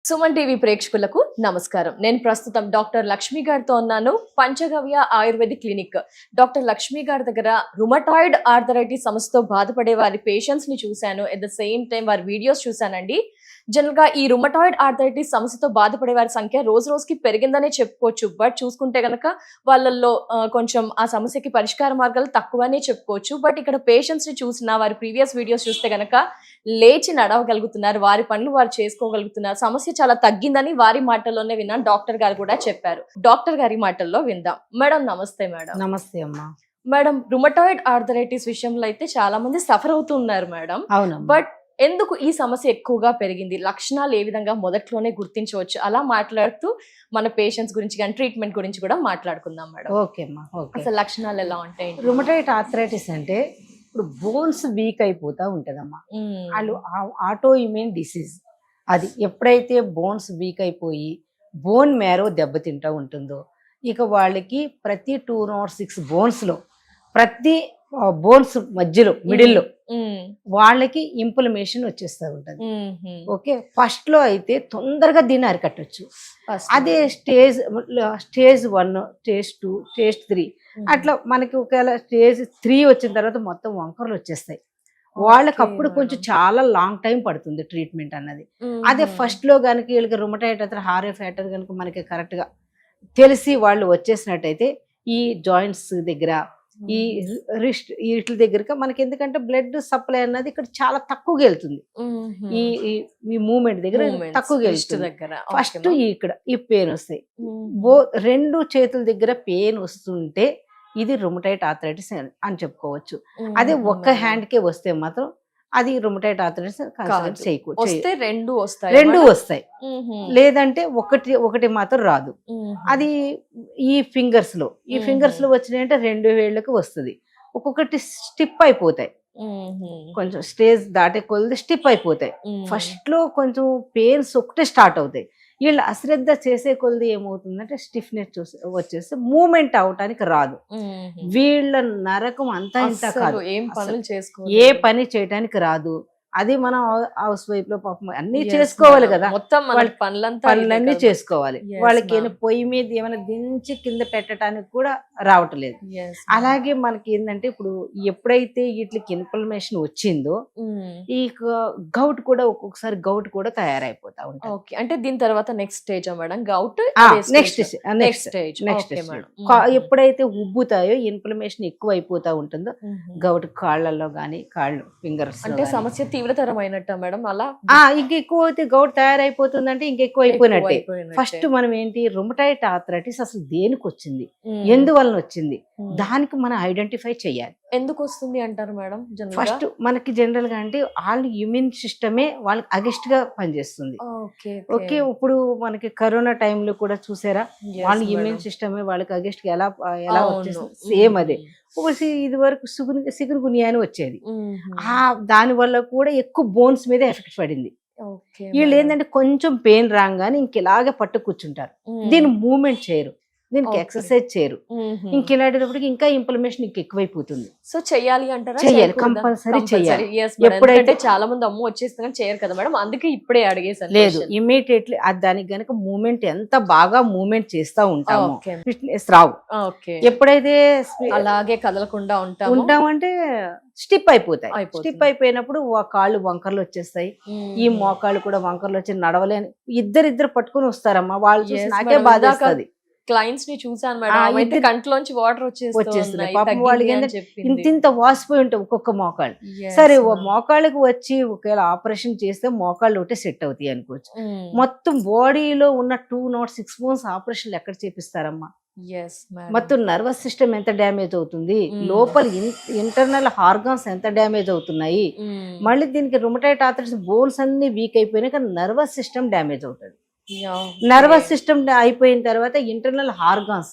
Suman TV ప్రేక్షకులకు నమస్కారం. నేను ప్రస్తుతం డాక్టర్ లక్ష్మి గారితో ఉన్నాను. పంచగవ్య ఆయుర్వేదిక్ క్లినిక్. డాక్టర్ లక్ష్మి గారి దగ్గర రుమటాయిడ్ ఆర్థరైటిస్ సమస్యతో బాధపడే వారి పేషెంట్స్ ని చూశాను. ఎట్ ద సేమ్ టైం వారి వీడియోస్ చూశానండి. జనరల్ గా ఈ రుమటాయిడ్ ఆర్థరైటిస్ సమస్యతో బాధపడే వారి సంఖ్య రోజు రోజుకి పెరిగిందనే చెప్పుకోవచ్చు. బట్ చూసుకుంటే గనక వాళ్ళల్లో కొంచెం ఆ సమస్యకి పరిష్కార మార్గాలు తక్కువనే చెప్పుకోవచ్చు. బట్ ఇక్కడ పేషెంట్స్ ని చూసిన వారి ప్రీవియస్ వీడియోస్ చూస్తే గనక లేచి నడవగలుగుతున్నారు, వారి పనులు వారు చేసుకోగలుగుతున్నారు, సమస్య చాలా తగ్గిందని వారి మాటల్లోనే విన్నాను. డాక్టర్ గారు కూడా చెప్పారు. డాక్టర్ గారి మాటల్లో విందాం. మేడం నమస్తే. మేడం నమస్తే అమ్మా. మేడం, రుమటాయిడ్ ఆర్థరైటిస్ విషయంలో అయితే చాలా మంది సఫర్ అవుతున్నారు మేడం. అవును. బట్ ఎందుకు ఈ సమస్య ఎక్కువగా పెరిగింది? లక్షణాలు ఏ విధంగా మొదట్లోనే గుర్తించవచ్చు? అలా మాట్లాడుతూ మన పేషెంట్స్ గురించి కానీ ట్రీట్మెంట్ గురించి కూడా మాట్లాడుకుందాం మేడం. ఓకే అమ్మా. ఓకే. అసలు లక్షణాలు ఎలా ఉంటాయి? రుమటాయిడ్ ఆర్థరైటిస్ అంటే ఇప్పుడు బోన్స్ వీక్ అయిపోతా ఉంటదమ్మా. వాళ్ళు ఆటో ఇమ్యూన్ డిసీజ్. అది ఎప్పుడైతే బోన్స్ వీక్ అయిపోయి బోన్ మ్యారో దెబ్బతింటూ ఉంటుందో ఇక వాళ్ళకి ప్రతి 206 బోన్స్లో ప్రతి బోన్స్ మధ్యలో మిడిల్లో వాళ్ళకి ఇంప్లమేషన్ వచ్చేస్తూ ఉంటుంది. ఓకే, ఫస్ట్ లో అయితే తొందరగా దీన్ని అరికట్టచ్చు. అదే స్టేజ్ 1, స్టేజ్ 2, స్టేజ్ 3 అట్లా మనకి ఒకవేళ స్టేజ్ 3 వచ్చిన తర్వాత మొత్తం వంకరలు వచ్చేస్తాయి. వాళ్ళకి అప్పుడు కొంచెం చాలా లాంగ్ టైం పడుతుంది ట్రీట్మెంట్ అన్నది. అదే ఫస్ట్ లో కనుక వీళ్ళకి రుమటాయిడ్ అతను హారే ఫ్యాటర్ కనుక మనకి కరెక్ట్ గా తెలిసి వాళ్ళు వచ్చేసినట్టయితే ఈ జాయింట్స్ దగ్గర ఈ రిస్ట్ వీటి దగ్గర మనకి, ఎందుకంటే బ్లడ్ సప్లై అన్నది ఇక్కడ చాలా తక్కువగా వెళ్తుంది. ఈ మూమెంట్ దగ్గర తక్కువగా వెళ్తుంది. ఫస్ట్ ఇక్కడ ఈ పెయిన్ వస్తాయి. రెండు చేతుల దగ్గర పెయిన్ వస్తుంటే ఇది రుమటాయిడ్ ఆర్థరైటిస్ అని చెప్పుకోవచ్చు. అదే ఒక్క హ్యాండ్ కే వస్తే మాత్రం అది రుమటాయిడ్ ఆర్థరైటిస్ కన్సిడర్ చేయకూడదు. రెండు వస్తాయి. లేదంటే ఒకటి మాత్రం రాదు. అది ఈ ఫింగర్స్ లో వచ్చినాయంటే 2 వేళ్ళకి వస్తుంది. ఒక్కొక్కటి స్టిప్ అయిపోతాయి. కొంచెం స్టేజ్ దాటే కొద్ది స్టిప్ అయిపోతాయి. ఫస్ట్ లో కొంచెం పెయిన్స్ ఒకటే స్టార్ట్ అవుతాయి. వీళ్ళు అశ్రద్ధ చేసే కొద్ది ఏమవుతుందంటే స్టిఫ్నెస్ వచ్చేసి మూమెంట్ అవటానికి రాదు. వీళ్ళ నరకం అంతా ఇంత కాదు, ఏ పని చేయటానికి రాదు. అది మనం హౌస్ వైఫ్ లో పాపం అన్ని చేసుకోవాలి కదా, పనులన్నీ చేసుకోవాలి. వాళ్ళకి ఏమైనా పొయ్యి మీద ఏమైనా దించి కింద పెట్టడానికి కూడా రావట్లేదు. అలాగే మనకి ఏంటంటే ఇప్పుడు ఎప్పుడైతే వీటికి ఇన్ఫ్లమేషన్ వచ్చిందో ఈ గౌట్ కూడా ఒక్కొక్కసారి గౌట్ కూడా తయారైపోతా ఉంటుంది. అంటే దీని తర్వాత next stage madam gout. Next ఎప్పుడైతే ఉబ్బుతాయో ఇన్ఫ్లమేషన్ ఎక్కువ అయిపోతా ఉంటుందో గౌట్ కాళ్ళల్లో గానీ కాళ్ళు ఫింగర్స్ అంటే సమస్య తీవ్రతరమైనట్ట మేడం. అలా ఇంకెక్కువ అయితే గౌట్ తయారైపోతుందంటే ఇంకెక్కువ అయిపోయినట్టే. ఫస్ట్ మనం ఏంటి, రుమటాయిడ్ ఆర్థరైటిస్ అసలు దేనికి వచ్చింది, ఎందువలన వచ్చింది, దానికి మనం ఐడెంటిఫై చేయాలి. ఎందుకు వస్తుంది అంటారు మేడం? ఫస్ట్ మనకి జనరల్ గా అంటే వాళ్ళ ఇమ్యూన్ సిస్టమే వాళ్ళకి అగెస్ట్ గా పనిచేస్తుంది. ఓకే, ఇప్పుడు మనకి కరోనా టైంలో కూడా చూసారా, వాళ్ళ ఇమ్యూన్ సిస్టమే వాళ్ళకి అగెస్ట్ గా ఎలా వచ్చేస్తుంది. సేమ్ అదే ఇది వరకు సిగురు గునియా అని వచ్చేది. దాని వల్ల కూడా ఎక్కువ బోన్స్ మీద ఎఫెక్ట్ పడింది. వీళ్ళు ఏంటంటే కొంచెం పెయిన్ రాగానే ఇంకెలాగే పట్టు కూర్చుంటారు. దీన్ని మూవ్మెంట్ చేయరు, దీనికి ఎక్సర్సైజ్ చేయరు. ఇంకెలాంటిప్పటికి ఇంకా ఇన్ఫ్లమేషన్ ఎక్కువైపోతుంది. సో చెయ్యాలి అంటారా? చెయ్యాలి, కంపల్సరీ చెయ్యాలి. ఎప్పుడైతే చాలా మంది అమ్మ వచ్చేస్తే చేయరు కదా మేడం, అందుకే ఇప్పుడే అడిగేసాను. లేదు, ఇమ్మీడియట్లీ దానికి గనక మూమెంట్ ఎంత బాగా మూమెంట్ చేస్తా ఉంటాము ఫిట్నెస్ రావు. ఎప్పుడైతే అలాగే కదలకుండా ఉంటామంటే స్టిప్ అయిపోతాయి. స్టిప్ అయిపోయినప్పుడు కాళ్ళు వంకర్లు వచ్చేస్తాయి. ఈ మోకాళ్ళు కూడా వంకర్లు వచ్చి నడవలేని ఇద్దరు పట్టుకుని వస్తారమ్మా. వాళ్ళు చూసి నాకే బాధ వస్తుంది. క్లయింట్స్ ని చూసాను మేడం, కంట్లోంచి వాటర్ వచ్చేస్తున్నాయి. పాపం వాళ్ళకి ఇంత వాసిపోయి ఉంటాయి ఒక్కొక్క మోకాళ్ళు. సరే, మోకాళ్ళకి వచ్చి ఒకవేళ ఆపరేషన్ చేస్తే మోకాళ్ళు ఒకటే సెట్ అవుతాయి అనుకోవచ్చు. మొత్తం బాడీలో ఉన్న 206 బోన్స్ ఆపరేషన్లు ఎక్కడ చేపిస్తారమ్మా? మొత్తం నర్వస్ సిస్టమ్ ఎంత డ్యామేజ్ అవుతుంది, లోపల ఇంటర్నల్ ఆర్గాన్స్ ఎంత డ్యామేజ్ అవుతున్నాయి. మళ్ళీ దీనికి రుమటాయిడ్ ఆర్థరైటిస్ బోన్స్ అన్ని వీక్ అయిపోయినాక నర్వస్ సిస్టమ్ డ్యామేజ్ అవుతుంది. నర్వస్ సిస్టమ్ అయిపోయిన తర్వాత ఇంటర్నల్ ఆర్గాన్స్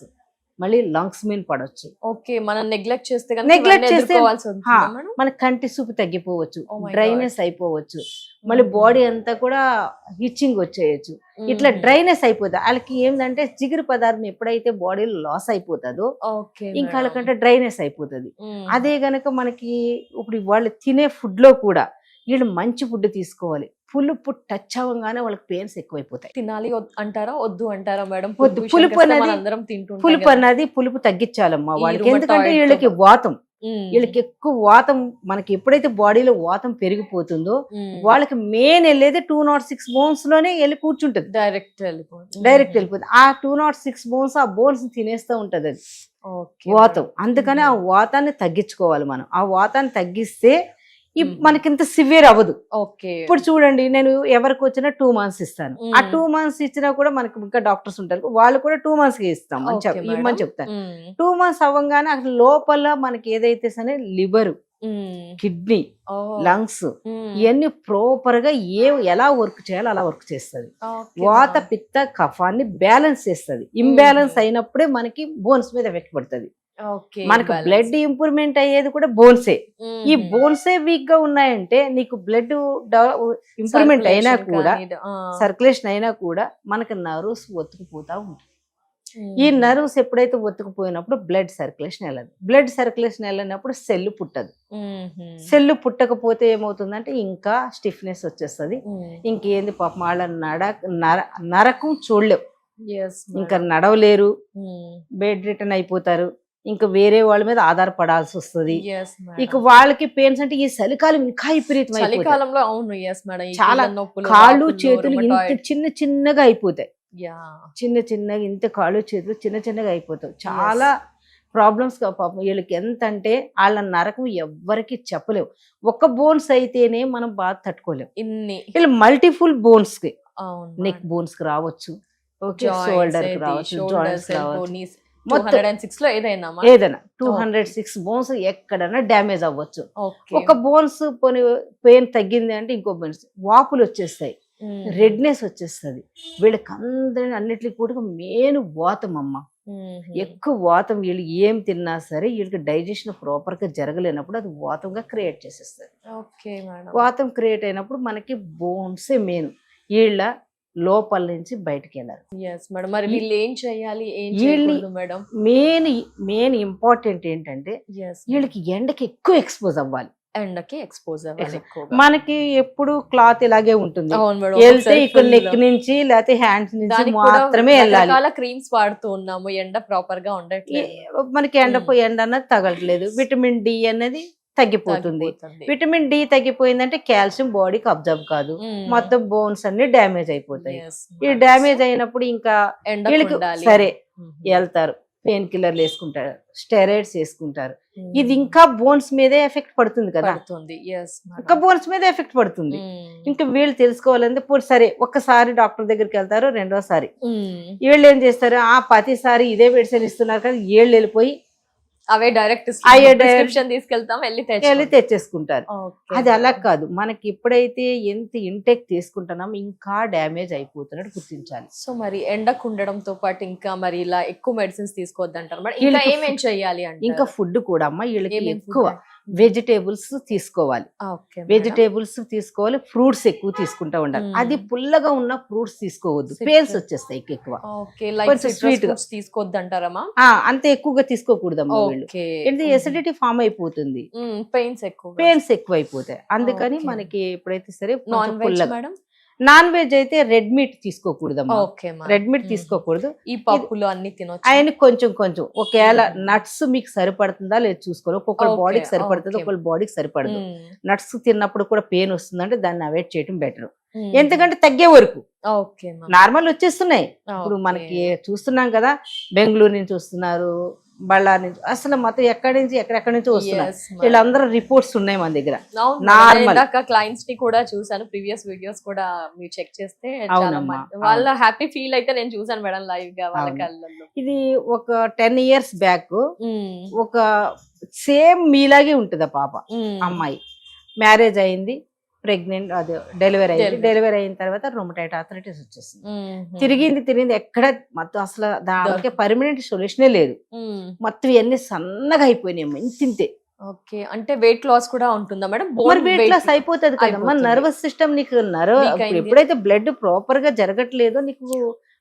మళ్ళీ లంగ్స్ మీద పడవచ్చు. ఓకే, మనం నెగ్లెక్ట్ చేస్తే మన కంటి చూపు తగ్గిపోవచ్చు, డ్రైనెస్ అయిపోవచ్చు, మళ్ళీ బాడీ అంతా కూడా హిచ్చింగ్ వచ్చేయచ్చు. ఇట్లా డ్రైనెస్ అయిపోతుంది. వాళ్ళకి ఏంటంటే జిగురు పదార్థం ఎప్పుడైతే బాడీలో లాస్ అయిపోతుందో ఇంకా వాళ్ళకంటే డ్రైనెస్ అయిపోతుంది. అదే గనక మనకి ఇప్పుడు వాళ్ళు తినే ఫుడ్ లో కూడా వీళ్ళు మంచి ఫుడ్ తీసుకోవాలి. పులుపు టచ్ అవ్వగానే వాళ్ళకి పెయిన్స్ ఎక్కువైపోతాయి. తినాలి అంటారా వద్దు అంటారా మేడం? వద్దు. పులుపు అనేది అందరం తింటుంటాం పులుపు కదా. అన్నది పులుపు తగ్గించాలమ్మా ఈ వాళ్ళకి. rheumatoid ఎందుకంటే తో వీళ్ళకి వాతం, ఉమ్, వీళ్ళకి ఎక్కువ వాతం. మనకి ఎప్పుడైతే బాడీలో వాతం పెరిగిపోతుందో ఉమ్, వాళ్ళకి మెయిన్ వెళ్ళేది 206 బోన్స్ లోనే వెళ్ళి కూర్చుంటది. డైరెక్ట్ వెళ్ళిపోతుంది. డైరెక్ట్ వెళ్ళిపోతుంది. ఆ 206 బోన్స్ ఆ బోన్స్ తినేస్తూ ఉంటది అది ఓకే వాతం. మేడం. అందుకని ఆ వాతాన్ని తగ్గించుకోవాలి మనం. ఆ వాతాన్ని తగ్గిస్తే మ్మ్. మనకి ఇంత సివియర్ అవ్వదు. ఓకే. ఇప్పుడు చూడండి, నేను ఎవరికి వచ్చినా 2 months ఇస్తాను. ఆ మ్మ్. 2 months ఇచ్చినా కూడా మనకి ఇంకా డాక్టర్స్ ఉంటారు, వాళ్ళు కూడా 2 months కి ఇస్తాం అని ఓకే మేడం. ఇవ్వమని చెప్తాను. ఉమ్, 2 months అవ్వగానే అసలు లోపల మనకి ఏదైతే సరే లివర్, ఉమ్, కిడ్నీ, ఓ, లంగ్స్ ఉమ్, ఇవన్నీ ప్రాపర్ గా ఎలా వర్క్ చేయాలో అలా వర్క్ చేస్తుంది. ఓకే వాత మేడం. పిత్త కఫాన్ని బ్యాలెన్స్ చేస్తుంది. ఇంబ్యాలెన్స్ అయినప్పుడే మనకి బోన్స్ మీద ఎఫెక్ట్ పడుతుంది. ఓకే, మనకి balance. బ్లడ్ ఇంప్రూవ్మెంట్ అయ్యేది కూడా బోన్సే. ఈ ఉమ్, బోన్సే వీక్ గా ఉన్నాయంటే నీకు బ్లడ్ ఇంప్రూవ్మెంట్ అయినా circulation కూడా, కానీ, సర్క్యులేషన్ అయినా కూడా మనకి నర్వ్స్ ఒత్తుకుపోతా ఉంటాయి. ఉమ్, ఈ నర్వ్స్ ఎప్పుడైతే ఒత్తుకుపోయినప్పుడు బ్లడ్ సర్క్యులేషన్ వెళ్ళదు. బ్లడ్ సర్క్యులేషన్ వెళ్ళినప్పుడు సెల్ పుట్టదు. ఉమ్, సెల్ పుట్టకపోతే ఏమవుతుందంటే ఇంకా స్టిఫ్నెస్ వచ్చేస్తుంది. ఉమ్, ఇంకేంది పాపం వాళ్ళ నరకం చూడలేవు. yes ఇంకా మేడం. నడవలేరు, ఉమ్, బెడ్ రిటర్న్ అయిపోతారు. ఇంకా వేరే వాళ్ళ మీద ఆధారపడాల్సి వస్తుంది. yes madam. ఇక వాళ్ళకి పెయిన్స్ అంటే ఈ చలికాలం ఇంకా విపరీతం అయిపోతాయి. చలికాలంలో అవును, ఎస్ మేడం. ఈ చాలా కీళ్ళ నొప్పులు, కాళ్ళు వాపులు, చేతులు ఇంత rheumatoid. చిన్నగా అయిపోతాయి. యా, చిన్నగా ఇంత కాళ్ళు చేతులు చిన్నగా అయిపోతాయి. చాలా ప్రాబ్లమ్స్ పాపం వీళ్ళకి. ఎంత అంటే వాళ్ళ నరకం ఎవ్వరికి చెప్పలేవు. ఒక్క బోన్స్ అయితేనే మనం బాగా తట్టుకోలేము. ఇన్ని వీళ్ళు మల్టిపుల్ బోన్స్ కి, అవును నెక్ బోన్స్ కి రావచ్చు, ఓకే, Joints, షోల్డర్ కి ఇది, రావచ్చు, shoulders, జాయింట్స్ elbow, రావచ్చు, knees. మొత్తం 206 లో ఏదైనా ఏదైనా 206 బోన్స్ ఎక్కడైనా డ్యామేజ్ అవ్వచ్చు. ఓకే. ఒక బోన్స్ పెయిన్ తగ్గింది అంటే ఇంకో బోన్స్ వాపులు వచ్చేస్తాయి, ఉమ్, రెడ్నెస్ వచ్చేస్తుంది. వీళ్ళకి అన్నిటికీ కూడా మెయిన్ వాతం అమ్మ. ఉమ్, ఎక్కువ వాతం. వీళ్ళు ఏం తిన్నా సరే వీళ్ళకి డైజెషన్ ప్రాపర్ గా జరగలేనప్పుడు అది వాతంగా క్రియేట్ చేసేస్తుంది. Okay madam. వాతం క్రియేట్ అయినప్పుడు మనకి బోన్సే మెయిన్. వీళ్ళ లోపల నుంచి బయటికి వెళ్ళాలి. Yes madam. మరి వీళ్ళు ఏం చేయాలి, ఏం వీళ్ళు- చేయకూడదు మేడం? మెయిన్ ఇంపార్టెంట్ ఏంటంటే ఎస్ వీళ్ళకి ఎండకి ఎక్కువ ఎక్స్పోజ్ అవ్వాలి. ఎండకి ఎక్స్పోజ్ అవ్వాలి ఎక్కువగా. మనకి ఎప్పుడు క్లాత్ ఇలాగే ఉంటుంది, అవును మేడం. వెళ్తే ఒకసారి ఇక్కడ full నెక్ నుంచి లేకపోతే హ్యాండ్స్ నుంచి దానికి కూడా మాత్రమే వెళ్ళాలి. రకరకాల క్రీమ్స్ వాడుతూ ఉన్నాము, ఎండ ప్రాపర్ గా ఉండట్లేదు. మనకి ఎండ అన్నది తగలట్లేదు. విటమిన్ డి అనేది తగ్గిపోతుంది. తగ్గిపోతుంది. విటమిన్ డి తగ్గిపోయిందంటే కాల్షియం బాడీకి అబ్జర్వ్ కాదు, ఉమ్, మొత్తం బోన్స్ అన్ని డ్యామేజ్ అయిపోతాయి. yes ఈ madam. డ్యామేజ్ అయినప్పుడు ఇంకా ఎండకు వీళ్ళకి ఉండాలి. సరే ఉమ్, వెళ్తారు, పెయిన్ కిల్లర్లు వేసుకుంటారు, స్టెరాయిడ్స్ వేసుకుంటారు. ఉమ్, ఇది ఇంకా బోన్స్ మీదే ఎఫెక్ట్ పడుతుంది కదా, పడుతుంది. ఎస్ ఇంకా బోన్స్ మీద ఎఫెక్ట్ పడుతుంది. ఇంకా వీళ్ళు తెలుసుకోవాలంటే ఇప్పుడు సరే ఒక్కసారి డాక్టర్ దగ్గరికి వెళ్తారు, రెండోసారి వీళ్ళు ఏం చేస్తారు, ప్రతిసారి ఇదే మెడిసిన్ ఇస్తున్నారు కదా, ఏళ్ళు వెళ్ళిపోయి అవే డైరెక్ట్ అయ్యే ప్రిస్క్రిప్షన్ తీసుకెళ్తాం, వెళ్ళి వెళ్ళి తెచ్చేసుకుంటారు. Okay, అది అలా madam. కాదు. మనకి ఎప్పుడైతే ఎంత ఇంటెక్ తీసుకుంటున్నామో ఇంకా డ్యామేజ్ అయిపోతున్నట్టు గుర్తించాలి. సో మరి ఎండకు ఉండడంతో పాటు ఇంకా మరి ఇలా ఎక్కువ మెడిసిన్స్ తీసుకోవద్దు అంటారు మరి. ఇంకా వీళ్ళకి ఏమేం చెయ్యాలి అంటే? ఇంకా ఫుడ్ కూడా అమ్మ వీళ్ళకి ఏమేం ఎక్కువ వెజిటేబుల్స్ తీసుకోవాలి. ఓకే వెజిటేబుల్స్ తీసుకోవాలి, ఫ్రూట్స్ ఎక్కువ తీసుకుంటా ఉండాలి. Hmm. అది పుల్లగా ఉన్న ఫ్రూట్స్ తీసుకోవద్దు, Citrus. పెయిన్స్ వచ్చేస్తాయి ఎక్కువ. ఓకే, లైక్ కొంచెం స్వీట్ sweet గా. తీసుకోవద్దు అంటారమ్మా? అంత ఎక్కువగా తీసుకోకూడదమ్మా వీళ్ళు. ఓకే. ఏంటి ఎసిడిటీ ఫామ్ అయిపోతుంది, పెయిన్స్ ఎక్కువ. పెయిన్స్ ఎక్కువ అయిపోతాయి. అందుకని Okay. మనకి ఎప్పుడైతే సరే non veg madam? Non veg అయితే రెడ్ మీట్ తీసుకోకూడదమ్మా. Okay madam. రెడ్ మీట్ తీసుకోకూడదు. ఈ పప్పులు అన్ని తినొచ్చు. ఆయన కొంచెం ఒకవేళ నట్స్ మీకు సరిపడుతుందా లేదు చూసుకోవాలి. ఒక్కొక్కరు Okay, బాడీకి సరిపడుతుంది, okay. ఒక్కొక్కరు బాడీకి సరిపడదు. మ్మ్. నట్స్ తిన్నప్పుడు కూడా పెయిన్ వస్తుందంటే దాన్ని అవాయిడ్ చేయడం బెటర్. మ్మ్. ఎందుకంటే తగ్గే వరకు ఓకే మ్యామ్. నార్మల్ వచ్చేస్తున్నాయి. ఇప్పుడు ఓకే. మనకి చూస్తున్నాం కదా, బెంగళూరు నుంచి వస్తున్నారు, బళ్ళారి నుంచి, అసలు మొత్తం ఎక్కడి నుంచి ఎక్కడెక్కడి నుంచి వస్తున్నారు. Yes, ma'am. వీళ్ళందరూ రిపోర్ట్స్ ఉన్నాయి మన దగ్గర. అవును, Normal. నేను ఇందాక క్లయింట్స్ ని కూడా చూసాను, ప్రీవియస్ వీడియోస్ కూడా మీరు చెక్ చేస్తే చాలా అవునమ్మా, వాళ్ళ హ్యాపీ ఫీల్ అయితే నేను చూసాను మేడం లైవ్ గా వాళ్ళ అవును. కళ్ళల్లో. ఇది ఒక 10 years బ్యాక్ మ్మ్. ఒక సేమ్ మీలాగే ఉంటుంది ఆ పాప. మ్మ్. అమ్మాయి మ్యారేజ్ అయింది, ప్రెగ్నెంట్, అది డెలివరీ అయింది. Delivery. డెలివరీ అయిన తర్వాత రొమటైడ్ ఆర్థరైటిస్ వచ్చేసింది. మ్మ్. తిరిగింది ఎక్కడ మొత్తం అసలు దానికి పర్మనెంట్ సొల్యూషనే లేదు. మ్మ్. మొత్తం ఇవన్నీ సన్నగా అయిపోయినాయి, ఇంతింతే. ఓకే, అంటే వెయిట్ లాస్ కూడా ఉంటుందా మేడం? మరి వెయిట్ లాస్ అయిపోతుంది కదమ్మా. అయిపోతుంది. నర్వస్ సిస్టమ్ నీకు Weak అయింది. ఎప్పుడైతే బ్లడ్ ప్రాపర్ గా జరగట్లేదో నీకు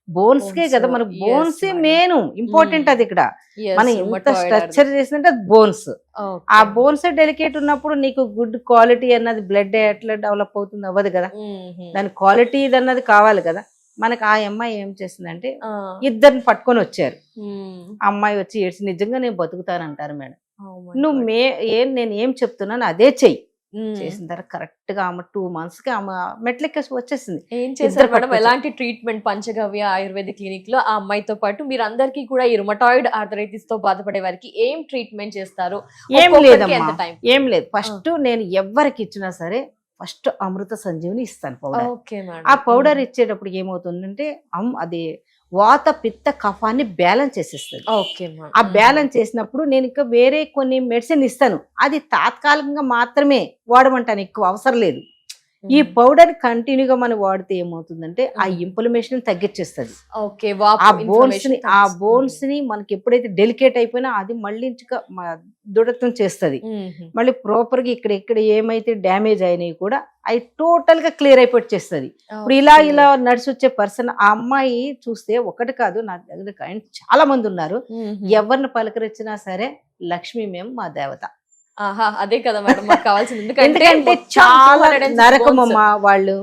బోన్స్ కే కదా, మన Yes, bones madam. Main important అది ఇక్కడ. Yes, మనం ఎంత rheumatoid స్ట్రక్చర్ చేసిందంటే అది బోన్స్. arthritis. ఆ Okay. బోన్స్ డెలికేట్ ఉన్నప్పుడు నీకు గుడ్ క్వాలిటీ అన్నది బ్లడ్ ఎట్లా డెవలప్ అవుతుంది, అవ్వదు కదా. Mhm. దాని క్వాలిటీ అన్నది కావాలి కదా. మనకి ఆ అమ్మాయి ఏం చేసిందంటే Ah. ఇద్దరిని పట్టుకొని వచ్చారు. Hmm. ఆ అమ్మాయి వచ్చి ఏడ్చి నిజంగా నేను బతుకుతానంటారు మేడం. Oh my నువ్వు God. నేను ఏం చెప్తున్నాను అదే చెయ్యి. Hmm. చేసిన తర్వాత కరెక్ట్ గా ఆమె 2 months కి ఆమె మెట్లెక్కేసి వచ్చేసింది. ఏం ఇద్దరు చేశారు మేడం? పట్టుకొచ్చారు. ఎలాంటి ట్రీట్మెంట్ పంచగవ్య ఆయుర్వేదిక్ క్లినిక్ లో ఆ అమ్మాయితో పాటు మీరు అందరికీ కూడా ఈ రుమటాయిడ్ ఆర్థరైటిస్ తో బాధపడే వారికి ఏం ట్రీట్మెంట్ చేస్తారు? ఏం ఒక్కొక్కరికి లేదమ్మా, ఎంత టైం? ఏం లేదు. ఫస్ట్ నేను ఎవరికి ఇచ్చినా సరే ఫస్ట్ అమృత సంజీవిని ఇస్తాను పౌడర్. Okay madam. ఆ పౌడర్ ఇచ్చేటప్పుడు ఏమవుతుందంటే అది వాత పిత్త కఫాన్ని బ్యాలెన్స్ చేసేస్తుంది. Okay madam. ఆ బ్యాలెన్స్ చేసినప్పుడు నేను ఇంకా వేరే కొన్ని మెడిసిన్ ఇస్తాను, అది తాత్కాలికంగా మాత్రమే వాడమంటాను, ఎక్కువ అవసరం లేదు. ఈ పౌడర్ కంటిన్యూగా మనం వాడితే ఏమవుతుందంటే ఆ ఇన్ఫ్లమేషన్ తగ్గించేస్తుంది. ఓకే. ఆ బోన్స్ ని మనకి ఎప్పుడైతే డెలికేట్ అయిపోయినా అది మళ్ళీ దృఢత్వం చేస్తుంది. మళ్ళీ ప్రాపర్ గా ఇక్కడ ఏమైతే డ్యామేజ్ అయినాయి కూడా అవి టోటల్ గా క్లియర్ అయిపోయి చేస్తుంది. ఇప్పుడు ఇలా నడిచి వచ్చే పర్సన్, ఆ అమ్మాయి చూస్తే ఒకటి కాదు, నా దగ్గర చాలా మంది ఉన్నారు. ఎవరిని పలకరించినా సరే లక్ష్మి మేము మా దేవత. ఆహా, అదే కదా మేడం మాకు కావాల్సింది. ఎందుకంటే చాలా నరకం అమ్మా వాళ్ళు.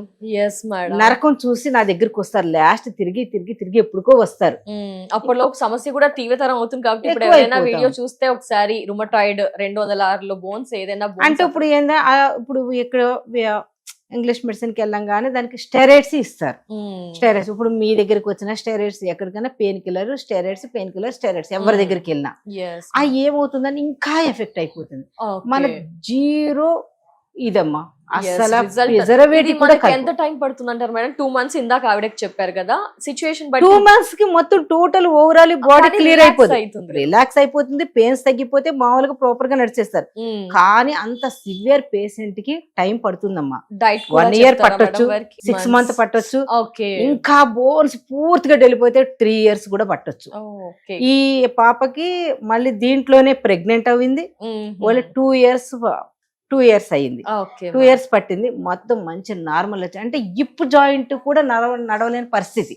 Yes madam. నరకం చూసి నా దగ్గరికి వస్తారు, లాస్ట్ తిరిగి తిరిగి తిరిగి ఎప్పుడుకో వస్తారు. అప్పట్లో సమస్య కూడా తీవ్రతరం అవుతుంది కాబట్టి ఇప్పుడు ఎక్కువ ఏదైనా అయిపోతాం. వీడియో చూస్తే ఒకసారి రుమటాయిడ్ 206 బోన్స్ ఏదైనా అంటే ఇప్పుడు ఏందా ఇప్పుడు ఇక్కడ ఇంగ్లీష్ మెడిసిన్ కి వెళ్ళంగానే దానికి స్టెరాయిడ్స్ ఇస్తారు. స్టెరాయిడ్స్ ఇప్పుడు మీ దగ్గరికి వచ్చిన స్టెరాయిడ్స్ ఎక్కడికైనా పెయిన్ కిల్లర్ స్టెరాయిడ్స్ ఎవరి దగ్గరికి వెళ్ళినా ఆ ఏమవుతుందని ఇంకా ఎఫెక్ట్ అయిపోతుంది. మన జీరో ఇదమ్మా అసలు ప్రిజర్వేటివ్ కూడా ఎంత టైం పడుతుంది అంటారు మేడం? 2 months ఇందాక ఆవిడకి చెప్పారు కదా, సిచ్యువేషన్ 2 months కి మొత్తం టోటల్ ఓవరాల్ బాడీ క్లియర్ అయిపోతుంది, రిలాక్స్ అయిపోతుంది, పెయిన్స్ తగ్గిపోతే మామూలుగా ప్రాపర్ గా నడిచేస్తారు. కానీ అంత సివియర్ పేషెంట్ కి టైం పడుతుందమ్మా. 1 year పట్టొచ్చు, 6 months పట్టొచ్చు, ఇంకా బోన్స్ పూర్తిగా వెళ్ళిపోతే 3 years కూడా పట్టొచ్చు. ఈ పాపకి మళ్ళీ దీంట్లోనే ప్రెగ్నెంట్ అయింది, వాళ్ళు 2 years అయింది. 2 years పట్టింది, మొత్తం మంచి నార్మల్ వచ్చి, అంటే ఇప్పు జాయింట్ కూడా నడవలేని పరిస్థితి.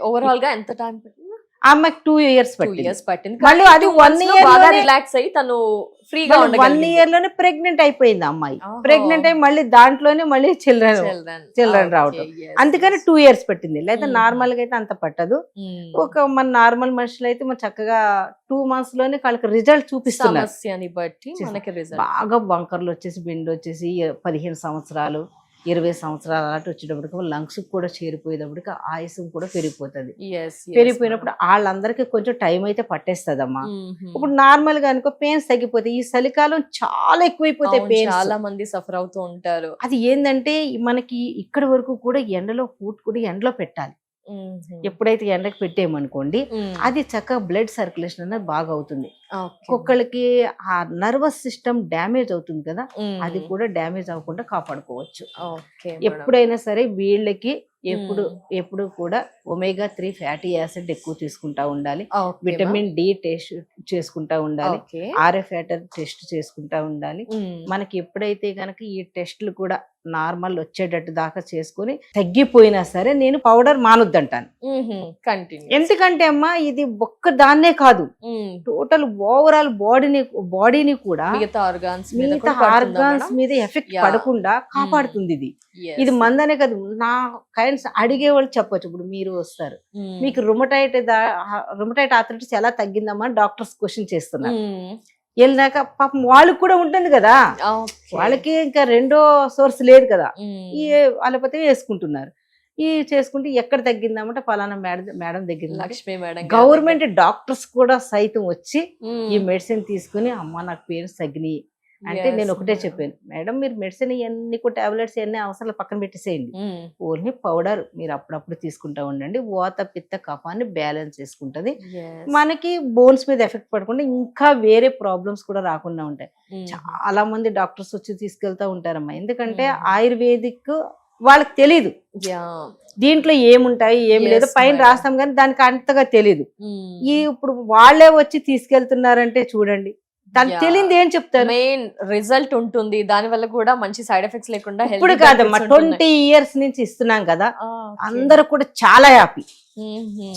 ఓవరాల్ గా ఎంత టైం పట్టింది? ఆమెకు 2 years పట్టింది. మళ్ళీ అది 1 year రిలాక్స్ అయ్యి తను ఫ్రీగా 1 year లోనే ప్రెగ్నెంట్ అయిపోయింది అమ్మాయి. ప్రెగ్నెంట్ అయ్యి మళ్ళీ దాంట్లోనే మళ్ళీ చిల్డ్రన్ రావటం, అందుకని 2 years పట్టింది. లేదా నార్మల్ గా అయితే అంత పట్టదు. ఒక మన నార్మల్ మనుషులు అయితే మన చక్కగా 2 months లోనే వాళ్ళకి రిజల్ట్ చూపిస్తున్నారు. సమస్యని బట్టి మనకి రిజల్ట్. బాగా బంకర్లు వచ్చేసి బెండ్ వచ్చేసి 15 సంవత్సరాలు 20 సంవత్సరాలు అలాంటి వచ్చేటప్పటికి లంగ్స్ కూడా చేరిపోయేటప్పటికి ఆయుసం కూడా పెరిగిపోతుంది. పెరిగిపోయినప్పుడు వాళ్ళందరికీ కొంచెం టైం అయితే పట్టేస్తుందమ్మా. ఇప్పుడు నార్మల్ గా అనుకో పెయిన్స్ తగ్గిపోతాయి. ఈ చలికాలం చాలా ఎక్కువైపోతాయి పెయిన్స్, చాలా మంది సఫర్ అవుతూ ఉంటారు. అది ఏంటంటే మనకి ఇక్కడ వరకు కూడా ఎండలో ఫుడ్ కూడా ఎండలో పెట్టాలి. ఎప్పుడైతే ఎండకు పెట్టేయమనుకోండి అది చక్కగా బ్లడ్ సర్క్యులేషన్ అనేది బాగా అవుతుంది. ఒక్కొక్కరికి ఆ నర్వస్ సిస్టమ్ డ్యామేజ్ అవుతుంది కదా, అది కూడా డ్యామేజ్ అవ్వకుండా కాపాడుకోవచ్చు. ఎప్పుడైనా సరే వీళ్ళకి ఎప్పుడు కూడా omega-3 ఫ్యాటీ యాసిడ్ ఎక్కువ తీసుకుంటా ఉండాలి, విటమిన్ డి టెస్ట్ చేసుకుంటా ఉండాలి, RF టెస్ట్ చేసుకుంటా ఉండాలి. మనకి ఎప్పుడైతే గనక ఈ టెస్ట్లు కూడా నార్మల్ వచ్చేటట్టు దాకా చేసుకుని తగ్గిపోయినా సరే నేను పౌడర్ మానొద్దంటాను. ఎందుకంటే అమ్మా ఇది ఒక్క దాన్నే కాదు, టోటల్ ఓవరాల్ బాడీని కూడా మిగతా ఆర్గాన్స్ మీద ఎఫెక్ట్ పడకుండా కాపాడుతుంది. ఇది మందనే కాదు, నా కైండ్స్ అడిగే వాళ్ళు చెప్పొచ్చు. ఇప్పుడు మీరు వస్తారు, మీకు రుమటైడ్ ఆర్థరైటిస్ ఎలా తగ్గిందమ్మా డాక్టర్స్ క్వశ్చన్ చేస్తున్నారు. వెళ్ళినాక పాపం వాళ్ళకి కూడా ఉంటుంది కదా, వాళ్ళకి ఇంకా రెండో సోర్స్ లేదు కదా, ఈ అలోపతి వేసుకుంటున్నారు. ఈ చేసుకుంటే ఎక్కడ తగ్గిందామంటే ఫలానా మేడం దగ్గర లక్ష్మి మేడం, గవర్నమెంట్ డాక్టర్స్ కూడా సైతం వచ్చి ఈ మెడిసిన్ తీసుకుని అమ్మ నాకు పెయిన్స్ తగ్గినాయి అంటే నేను ఒకటే చెప్పాను, మేడం మీరు మెడిసిన్ ఇవన్నీ కూడా టాబ్లెట్స్ ఇవన్నీ అవసరాలు పక్కన పెట్టేసేయండి, ఓన్లీ పౌడర్ మీరు అప్పుడప్పుడు తీసుకుంటా ఉండండి, వాత పిత్త కఫాన్ని బ్యాలెన్స్ చేసుకుంటది, మనకి బోన్స్ మీద ఎఫెక్ట్ పడకుండా ఇంకా వేరే ప్రాబ్లమ్స్ కూడా రాకుండా ఉంటాయి. చాలా మంది డాక్టర్స్ వచ్చి తీసుకెళ్తా ఉంటారమ్మా, ఎందుకంటే ఆయుర్వేదిక్ వాళ్ళకి తెలీదు దీంట్లో ఏముంటాయి ఏమి లేదు, పైన రాస్తాం కానీ దానికి అంతగా తెలీదు. ఇప్పుడు వాళ్ళే వచ్చి తీసుకెళ్తున్నారంటే చూడండి తనకు తెలియదు ఏం చెప్తారు. మెయిన్ రిజల్ట్ ఉంటుంది, దాని వల్ల కూడా మంచి సైడ్ ఎఫెక్ట్స్ లేకుండా ఇప్పుడు కాదమ్మా, 20 years నుంచి ఇస్తున్నాం కదా, అందరూ కూడా చాలా హ్యాపీ,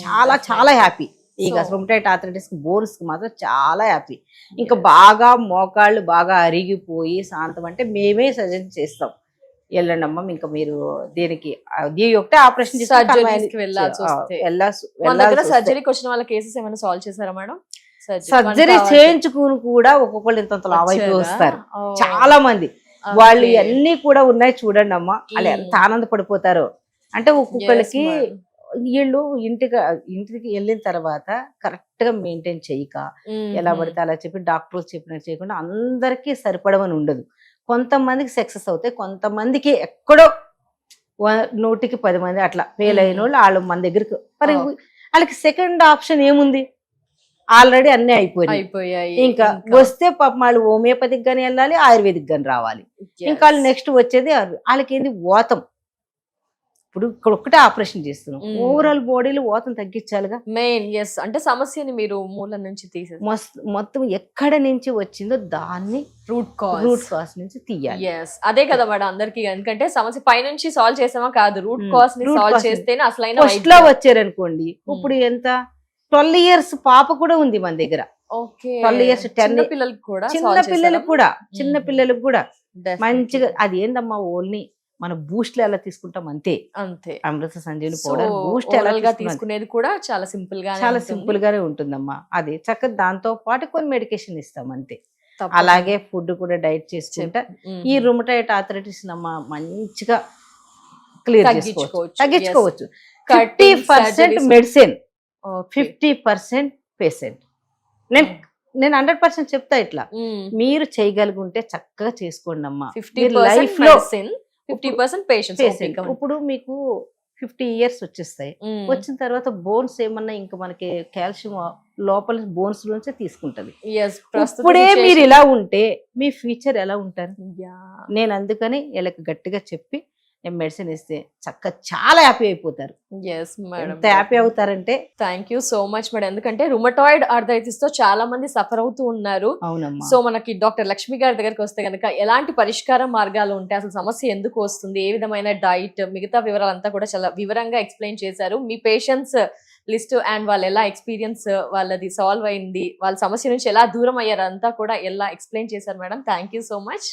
చాలా చాలా హ్యాపీ. ఇక రొమటైడ్ ఆర్థరైటిస్ బోన్స్ కి మాత్రం చాలా హ్యాపీ. ఇంకా బాగా మోకాళ్ళు బాగా అరిగిపోయి శాంతం అంటే మేమే సజెస్ట్ చేస్తాం, వెళ్ళండి అమ్మ ఇంకా మీరు దీనికి ఒకటే ఆపరేషన్ సర్జరీకి వచ్చిన వాళ్ళ కేసెస్ ఏమైనా సాల్వ్ చేశారా మేడం? సర్జరీ చేయించుకుని కూడా ఒక్కొక్కళ్ళు ఇంత లావైపోయి వస్తారు చాలా మంది. వాళ్ళు అన్ని కూడా ఉన్నాయి చూడండి అమ్మ, వాళ్ళు ఎంత ఆనందపడిపోతారో. అంటే ఒక్కొక్కరికి వీళ్ళు ఇంటికి వెళ్ళిన తర్వాత కరెక్ట్ గా మెయింటైన్ చేయక ఎలా పడితే అలా చెప్పి డాక్టర్స్ చెప్పినట్టు చేయకుండా అందరికీ సరిపడమని ఉండదు. కొంతమందికి సక్సెస్ అవుతాయి, కొంతమందికి ఎక్కడో 100కి 10 మంది అట్లా ఫెయిల్ అయిన వాళ్ళు మన దగ్గరికి. మరి వాళ్ళకి సెకండ్ ఆప్షన్ ఏముంది, ఆల్రెడీ అన్ని అయిపోయాయి. ఇంకా వస్తే పాపం వాళ్ళు హోమియోపతిక్ గాని వెళ్ళాలి, ఆయుర్వేదిక్ గాని రావాలి. ఇంకా వాళ్ళు నెక్స్ట్ వచ్చేది వాళ్ళకి ఏంది వాతం. ఇప్పుడు ఇక్కడ ఒక్కటే ఆపరేషన్ చేస్తున్నాం, ఓవరాల్ బాడీలో వాతం తగ్గించాలిగా మెయిన్. అంటే సమస్యని మీరు మూలం నుంచి తీసేసి మొత్తం ఎక్కడ నుంచి వచ్చిందో దాన్ని రూట్ కాజ్ నుంచి తీయాలి. అదే కదా మేడం అందరికి, ఎందుకంటే సమస్య పైనుంచి సాల్వ్ చేసామా కాదు, రూట్ కాజ్ ని సాల్వ్ చేస్తేనే అసలైన. ఫస్ట్ లో వచ్చారనుకోండి, ఇప్పుడు ఎంత 12 years పాప కూడా ఉంది మన దగ్గర. 12 years 10 పిల్లలకు కూడా, చిన్న పిల్లలకు కూడా మంచిగా. అది ఏందమ్మా, ఓన్లీ మన బూస్ట్ ఎలా తీసుకుంటాం అంతే అమృత సంజీవని పౌడర్ బూస్ట్ ఎలా తీసుకునేది కూడా చాలా సింపుల్ గానే ఉంటుందమ్మా. అది చక్కగా దాంతో పాటు కొన్ని మెడికేషన్ ఇస్తాం అంతే. అలాగే ఫుడ్ కూడా డైట్ చేసుకుంటా ఈ రుమటాయిడ్ ఆర్థరైటిస్ అమ్మా మంచిగా క్లియర్ తగ్గించుకోవచ్చు. 50% మెడిసిన్, 50% పేషెంట్. నేను 100% చెప్తా, ఇట్లా మీరు చేయగలుగుంటే చక్కగా చేసుకోండి అమ్మా. 50% పేషెంట్స్. ఇప్పుడు మీకు 50 years వచ్చేస్తాయి, వచ్చిన తర్వాత బోన్స్ ఏమన్నా ఇంకా మనకి కాల్షియం లోపల బోన్స్ లోంచే తీసుకుంటది. ఇప్పుడే మీరు ఇలా ఉంటే మీ ఫ్యూచర్ ఎలా ఉంటారు? నేను అందుకని వీళ్ళకి గట్టిగా చెప్పి నేను మెడిసిన్ ఇస్తే చాలా హ్యాపీ అయిపోతారు. ఎంత హ్యాపీ అవుతారంటే. Thank you so much madam. ఎందుకంటే రుమటాయిడ్ ఆర్థరైటిస్ తో చాలా మంది సఫర్ అవుతూ ఉన్నారు. సో మనకి డాక్టర్ లక్ష్మి గారి దగ్గరికి వస్తే కనుక ఎలాంటి పరిష్కార మార్గాలు ఉంటాయి, అసలు సమస్య ఎందుకు వస్తుంది, ఏ విధమైన డైట్, మిగతా వివరాలంతా కూడా చాలా వివరంగా ఎక్స్ప్లెయిన్ చేశారు. మీ పేషెంట్స్ లిస్ట్ అండ్ వాళ్ళు ఎలా ఎక్స్పీరియన్స్ వాళ్ళది సాల్వ్ అయింది, వాళ్ళ సమస్య నుంచి ఎలా దూరం అయ్యారు అంతా కూడా ఎలా ఎక్స్ప్లెయిన్ చేశారు madam. Thank you so much.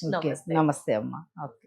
నమస్తే అమ్మా. ఓకే.